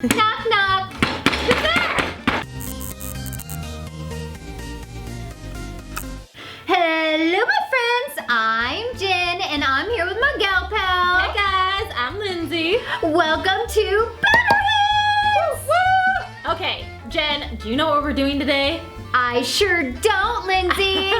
Knock, knock. Who's there? Hello, my friends. I'm Jen, and I'm here with my gal pal. Hey guys, I'm Lindsay. Welcome to Batterheads. Woo! Okay, Jen, do you know what we're doing today? I sure don't, Lindsay.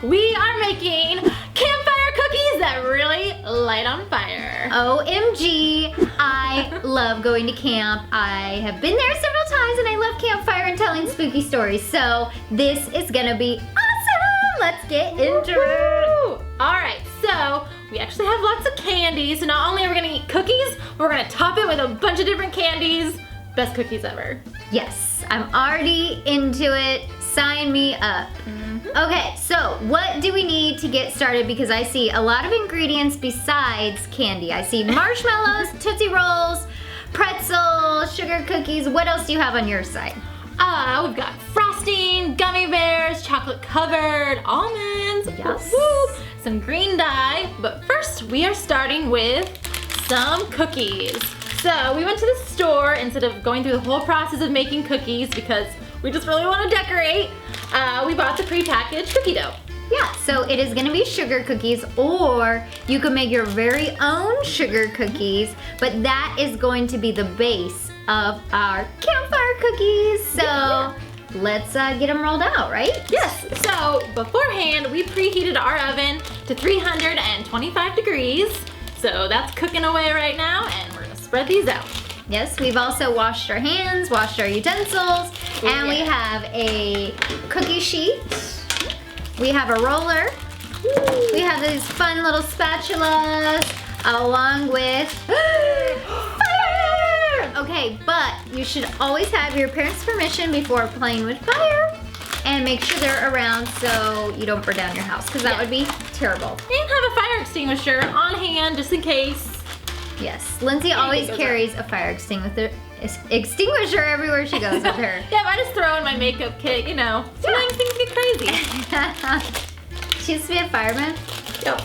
We are making campfire cookies that really light on fire. OMG, I love going to camp. I have been there several times and I love campfire and telling spooky stories. So this is gonna be awesome. Let's get into it. Alright, so we actually have lots of candy. So not only are we gonna eat cookies, we're gonna top it with a bunch of different candies. Best cookies ever. Yes, I'm already into it. Sign me up. Okay, so what do we need to get started? Because I see a lot of ingredients besides candy. I see marshmallows, Tootsie Rolls, pretzels, sugar cookies. What else do you have on your side? We've got frosting, gummy bears, chocolate covered, almonds, Yes. woo, some green dye. But first, we are starting with some cookies. So we went to the store instead of going through the whole process of making cookies because we just really want to decorate. We bought the prepackaged cookie dough. Yeah, so it is gonna be sugar cookies, or you can make your very own sugar cookies, but that is going to be the base of our campfire cookies. So let's get them rolled out, right? Yes, so beforehand, we preheated our oven to 325 degrees. So that's cooking away right now, and we're gonna spread these out. Yes, we've also washed our hands, washed our utensils, and we have a cookie sheet. We have a roller. We have these fun little spatulas, along with fire! Okay, but you should always have your parents' permission before playing with fire, and make sure they're around so you don't burn down your house, because that would be terrible. And have a fire extinguisher on hand just in case. Yes, Lindsay always carries a fire extinguisher everywhere she goes with her. Yeah, I just throw in my makeup kit, you know. Sometimes things get crazy. She used to be a fireman. Yep.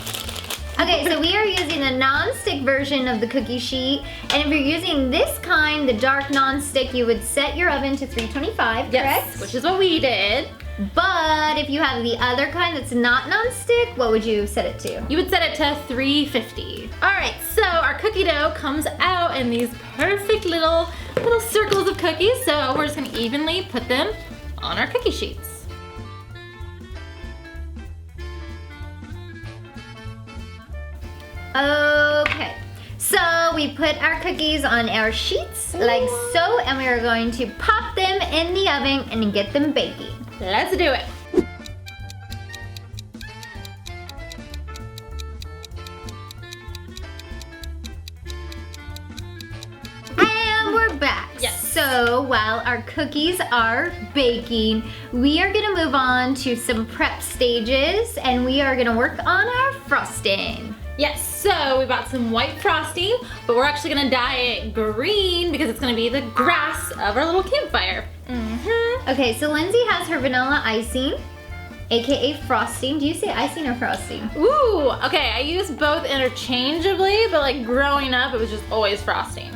Okay, so we are using the non-stick version of the cookie sheet. And if you're using this kind, the dark non-stick, you would set your oven to 325, Yes, correct? which is what we did. But if you have the other kind that's not non-stick, what would you set it to? You would set it to 350. All right, so our cookie dough comes out in these perfect little circles of cookies. So we're just gonna evenly put them on our cookie sheets. Okay, so we put our cookies on our sheets like so, and we are going to pop them in the oven and get them baking. Let's do it. And we're back. Yes. So while our cookies are baking, we are gonna move on to some prep stages, and we are gonna work on our frosting. Yes, so we bought some white frosting, but we're actually gonna dye it green because it's gonna be the grass of our little campfire. Okay, so Lindsay has her vanilla icing, aka frosting. Do you say icing or frosting? Ooh, okay, I use both interchangeably, but like growing up, it was just always frosting.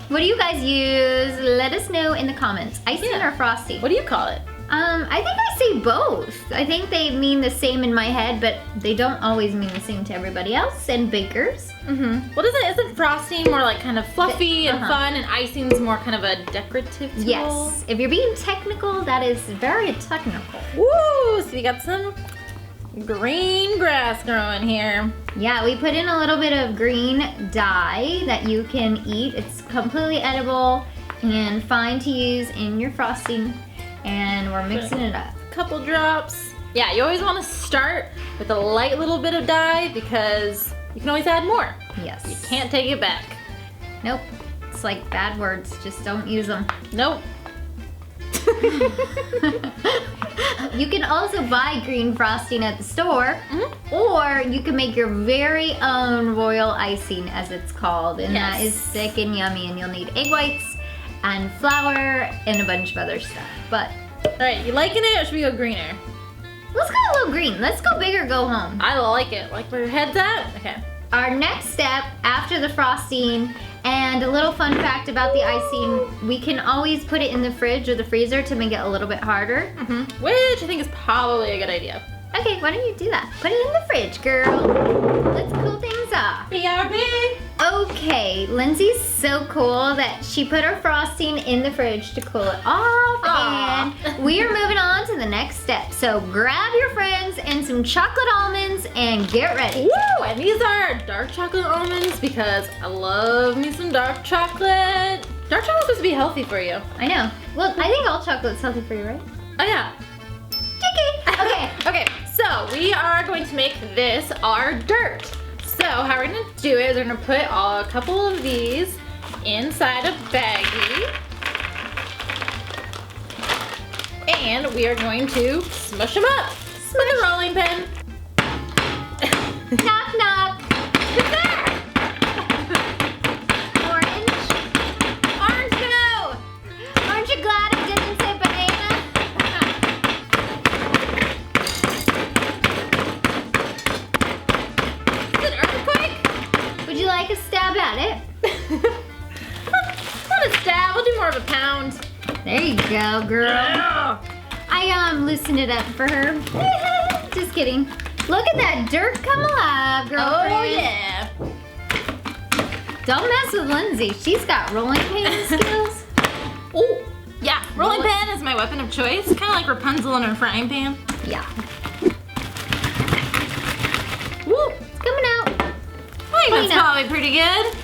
What do you guys use? Let us know in the comments. Icing or frosting? What do you call it? I think I say both. I think they mean the same in my head, but they don't always mean the same to everybody else and bakers. What is it? Isn't frosting more like kind of fluffy and fun, and icing's more kind of a decorative tool? Yes. If you're being technical, that is very technical. Woo! So we got some green grass growing here. Yeah, we put in a little bit of green dye that you can eat. It's completely edible and fine to use in your frosting. And we're mixing it up. Couple drops. Yeah, you always want to start with a light little bit of dye because you can always add more. Yes. You can't take it back. Nope. It's like bad words. Just don't use them. Nope. You can also buy green frosting at the store, or you can make your very own royal icing, as it's called. And that is thick and yummy, and you'll need egg whites and flour and a bunch of other stuff. But all right, you liking it, or should we go greener? let's go a little green. Let's go big or go home. I like it. Like where your head's at? Okay. Our next step after the frosting And a little fun fact about the icing, we can always put it in the fridge or the freezer to make it a little bit harder. Which I think is probably a good idea. Okay, why don't you do that? Put it in the fridge, girl. Let's cool things off. BRB! Okay, Lindsay's so cool that she put her frosting in the fridge to cool it off. Aww. And we are moving on to the next step. So grab your friends and some chocolate almonds and get ready. Woo! And these are dark chocolate almonds because I love me some dark chocolate. Dark chocolate's supposed to be healthy for you. I know. Well, I think all chocolate's healthy for you, right? Oh yeah. Chicky! Okay. Okay, so we are going to make this our dirt. So how we're gonna do it is we're gonna put a couple of these inside a baggie. And we are going to smush them up with a rolling pin. Knock, knock. Who's there? Orange. Orange, go! Aren't you glad I didn't say banana? Is it an earthquake? Would you like a stab at it? Not a stab, we'll do more of a pound. There you go, girl. Yeah. I loosened it up for her. Just kidding. Look at that dirt come alive, girlfriend. Oh yeah. Don't mess with Lindsay. She's got rolling pin skills. Oh, yeah. Rolling pin is my weapon of choice. Kind of like Rapunzel in her frying pan. Yeah. Woo. It's coming out. I think that's Clean up. probably pretty good.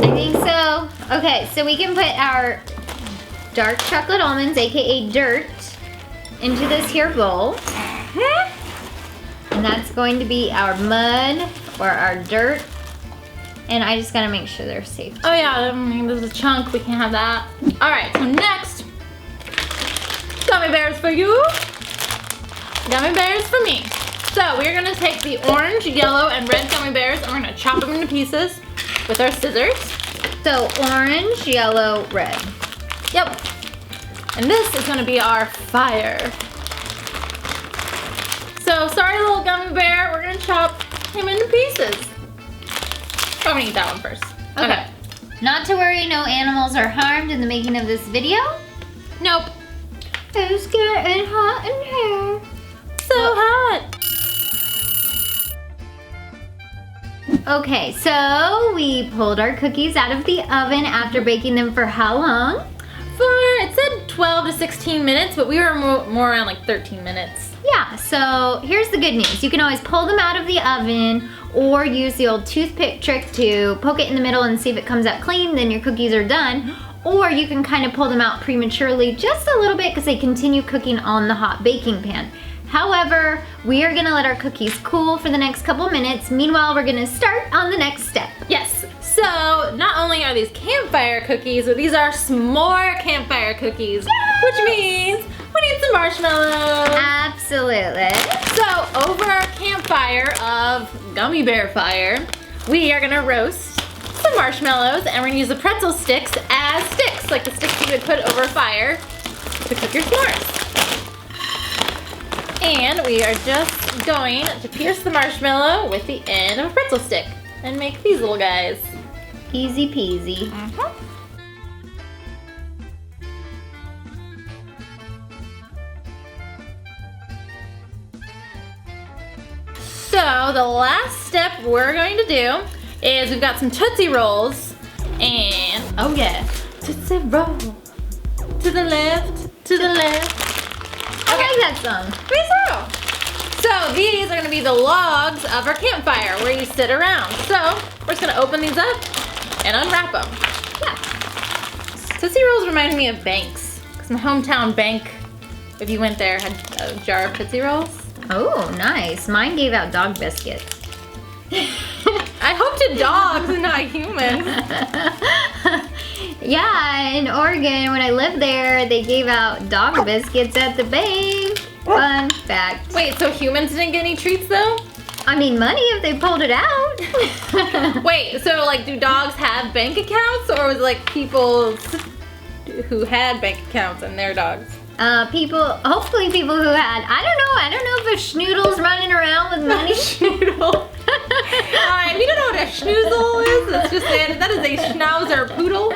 I think so. Okay, so we can put our dark chocolate almonds, aka dirt, into this here bowl. And that's going to be our mud or our dirt. And I just gotta make sure they're safe. Oh yeah, I mean, there's a chunk. We can't have that. All right, so next, gummy bears for you. Gummy bears for me. So we're gonna take the orange, yellow, and red gummy bears and we're gonna chop them into pieces with our scissors. So orange, yellow, red. Yep. And this is gonna be our fire. So sorry little gummy bear, we're gonna chop him into pieces. I'm gonna eat that one first. Okay. Not to worry, no animals are harmed in the making of this video. Nope. It's getting hot in here. So hot. Okay, so we pulled our cookies out of the oven after baking them for how long? It said 12 to 16 minutes, but we were more around like 13 minutes. Yeah, so here's the good news. You can always pull them out of the oven or use the old toothpick trick to poke it in the middle and see if it comes out clean, then your cookies are done. Or you can kind of pull them out prematurely just a little bit because they continue cooking on the hot baking pan. However, we are gonna let our cookies cool for the next couple minutes. Meanwhile, we're gonna start on the next step. Yes, so not only are these campfire cookies, but these are s'more campfire cookies, which means we need some marshmallows. Absolutely. So over our campfire of gummy bear fire, we are gonna roast some marshmallows and we're gonna use the pretzel sticks as sticks, like the sticks you would put over fire to cook your s'mores. And we are just going to pierce the marshmallow with the end of a pretzel stick and make these little guys. Easy peasy. So the last step we're going to do is we've got some Tootsie Rolls and, oh yeah, Tootsie Roll. To the left, to the left. I like that song. Me too. So these are gonna be the logs of our campfire where you sit around. So we're just gonna open these up and unwrap them. Yeah. Tootsie Rolls remind me of banks. Because my hometown bank, if you went there, had a jar of Tootsie Rolls. Oh, nice. Mine gave out dog biscuits. I hope to dogs and not humans. Yeah, in Oregon, when I lived there, they gave out dog biscuits at the bank. Fun fact. Wait, so humans didn't get any treats though? I mean, money if they pulled it out. Wait, so like do dogs have bank accounts or was it like people who had bank accounts and their dogs? Hopefully people who had, I don't know if a schnoodle's running around with money. Schnoodle. Alright, if you don't know what a schnoozle is, let's just say that is a schnauzer poodle.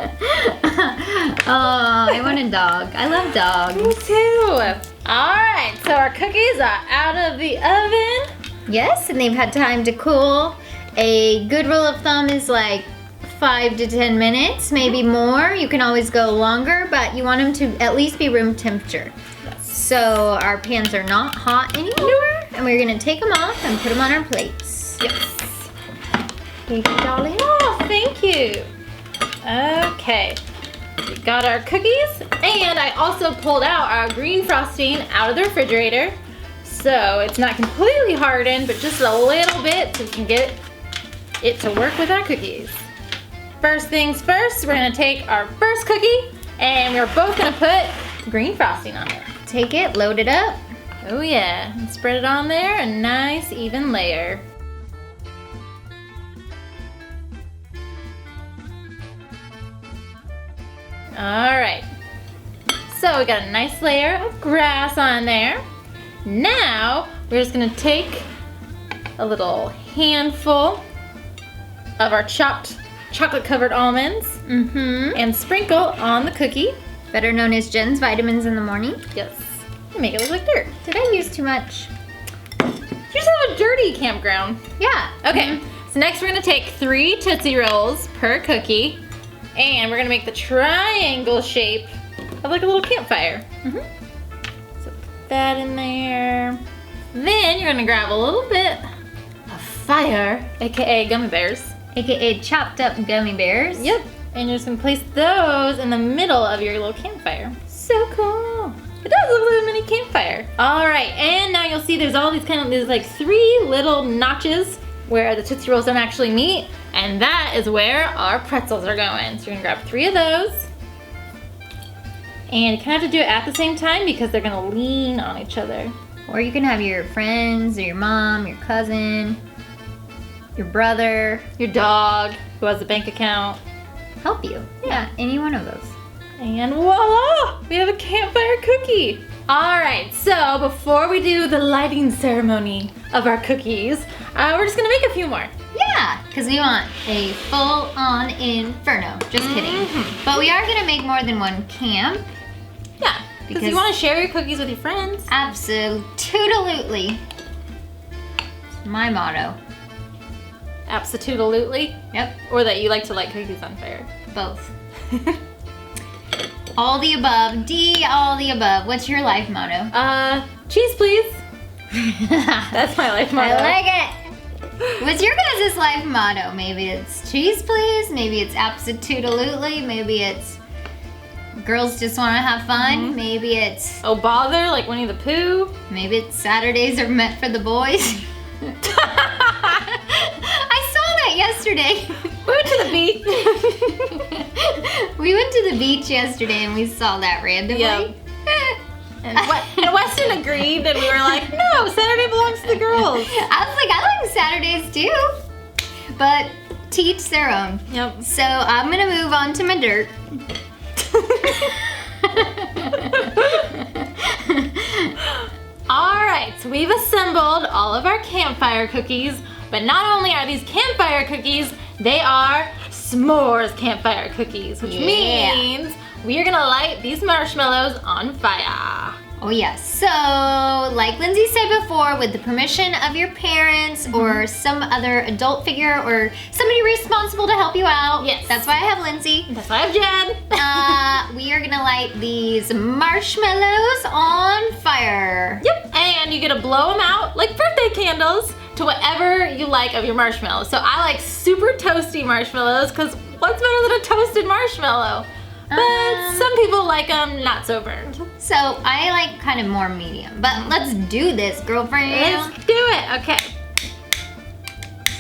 Oh, I want a dog. I love dogs. Me too. Alright, so our cookies are out of the oven. Yes, and they've had time to cool. A good rule of thumb is like 5 to 10 minutes, maybe more. You can always go longer, but you want them to at least be room temperature. So our pans are not hot anymore, and we're gonna take them off and put them on our plates. Yes. Thank you, darling. Oh, thank you. Okay. We got our cookies, and I also pulled out our green frosting out of the refrigerator. So it's not completely hardened, but just a little bit so we can get it to work with our cookies. First things first, we're gonna take our first cookie, and we're both gonna put green frosting on it. Take it, load it up. Oh yeah, and spread it on there, a nice even layer. All right, so we got a nice layer of grass on there. Now, we're just gonna take a little handful of our chopped chocolate-covered almonds and sprinkle on the cookie. Better known as Jen's vitamins in the morning. Yes, and make it look like dirt. Did I use too much? You just have a dirty campground. Yeah. Okay, so next we're gonna take 3 Tootsie Rolls per cookie, and we're gonna make the triangle shape of like a little campfire. So put that in there. Then you're gonna grab a little bit of fire, aka gummy bears. AKA chopped up gummy bears. Yep, and you're just gonna place those in the middle of your little campfire. So cool. It does look like a little mini campfire. All right, and now you'll see there's all these there's like 3 little notches where the Tootsie Rolls don't actually meet, and that is where our pretzels are going. So you're gonna grab 3 of those. And you kind of have to do it at the same time because they're gonna lean on each other. Or you can have your friends or your mom, your cousin, your brother Your dog, who has a bank account. help you. Yeah, any one of those. And voila! We have a campfire cookie. All right, so before we do the lighting ceremony of our cookies, we're just gonna make a few more. Yeah, because we want a full-on inferno. Just kidding. But we are gonna make more than one camp. Yeah, because you want to share your cookies with your friends. Absolutely. It's my motto. Absolutely. Yep, Or that you like to light cookies on fire. both. All the above. D, all the above. What's your life motto? Cheese please. That's my life motto. I like it. What's your guys' life motto? Maybe it's cheese please, maybe it's absolutely, maybe it's girls just want to have fun, maybe it's Oh bother, like Winnie the Pooh. maybe it's Saturdays are meant for the boys. I saw that yesterday. We went to the beach. We went to the beach yesterday and we saw that randomly. Yep. And Weston agreed, and we were like, no, Saturday belongs to the girls. I was like, I like Saturdays too, but to each their own. Yep. So I'm gonna move on to my dirt. All right, so we've assembled all of our campfire cookies, but not only are these campfire cookies, they are S'mores Campfire Cookies, which means we are gonna light these marshmallows on fire. Oh yes, so like Lindsay said before, with the permission of your parents or some other adult figure or somebody responsible to help you out. Yes. That's why I have Lindsay. That's why I have Jen. We are gonna light these marshmallows on fire. Yep, and you get to blow them out like birthday candles to whatever you like of your marshmallows. So I like super toasty marshmallows because what's better than a toasted marshmallow? But some people like them not so burned. So I like kind of more medium, but let's do this, girlfriend. Let's do it, okay.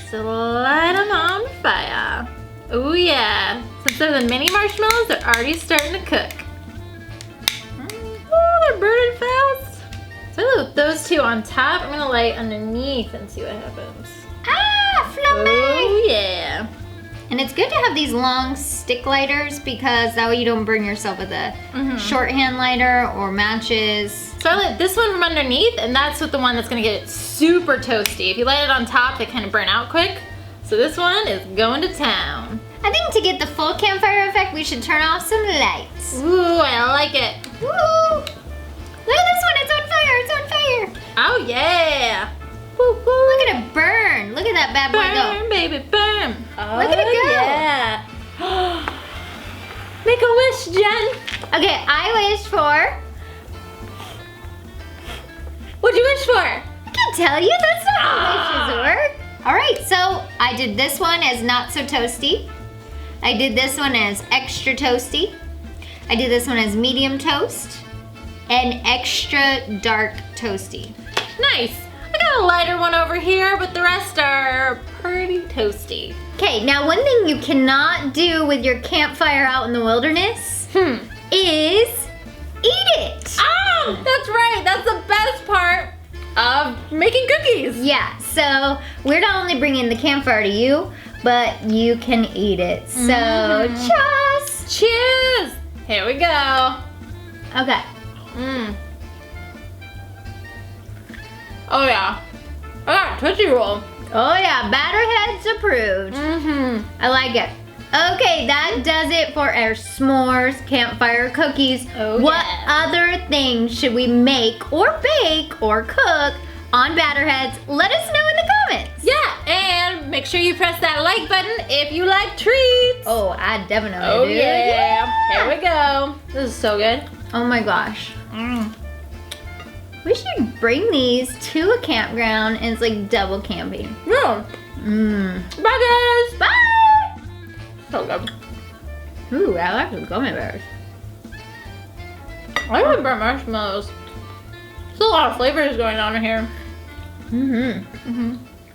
So light them on fire. Oh yeah, since they're the mini marshmallows, they're already starting to cook. Oh, they're burning fast. So with those 2 on top, I'm gonna light underneath and see what happens. Ah, flambe! Oh yeah. And it's good to have these long stick lighters because that way you don't burn yourself with a shorthand lighter or matches. So I lit this one from underneath, and that's with the one that's gonna get it super toasty. If you light it on top, they kind of burn out quick. So this one is going to town. I think to get the full campfire effect, we should turn off some lights. Ooh, I like it. Woo! Look at this one, it's on fire, it's on fire. Oh yeah. Woo, woo. Look at it burn. Look at that bad boy go. Burn, baby, burn. Oh, Look at it go. Yeah. Make a wish, Jen. Okay, I wish for... What'd you wish for? I can tell you, that's not how wishes work. All right, so I did this one as not so toasty. I did this one as extra toasty. I did this one as medium toast. And extra dark toasty. Nice. I got a lighter one over here, but the rest are pretty toasty. Okay, now one thing you cannot do with your campfire out in the wilderness is eat it. Oh, that's right. That's the best part of making cookies. Yeah, so we're not only bringing the campfire to you, but you can eat it. So cheers. Cheers. Here we go. Okay. Oh yeah. I got Tootsie Roll. Oh yeah, Batterheads approved. I like it. Okay, that does it for our S'mores Campfire Cookies. Oh, what yes. other things should we make or bake or cook on Batterheads? Let us know in the comments. Yeah, and make sure you press that like button if you like treats. Oh, I definitely Oh do. yeah. Here we go. This is so good. Oh my gosh. We should bring these to a campground and it's like double camping. Yeah. Bye guys. Bye! So good. Ooh, I like those gummy bears. I like burnt marshmallows. There's a lot of flavors going on in here.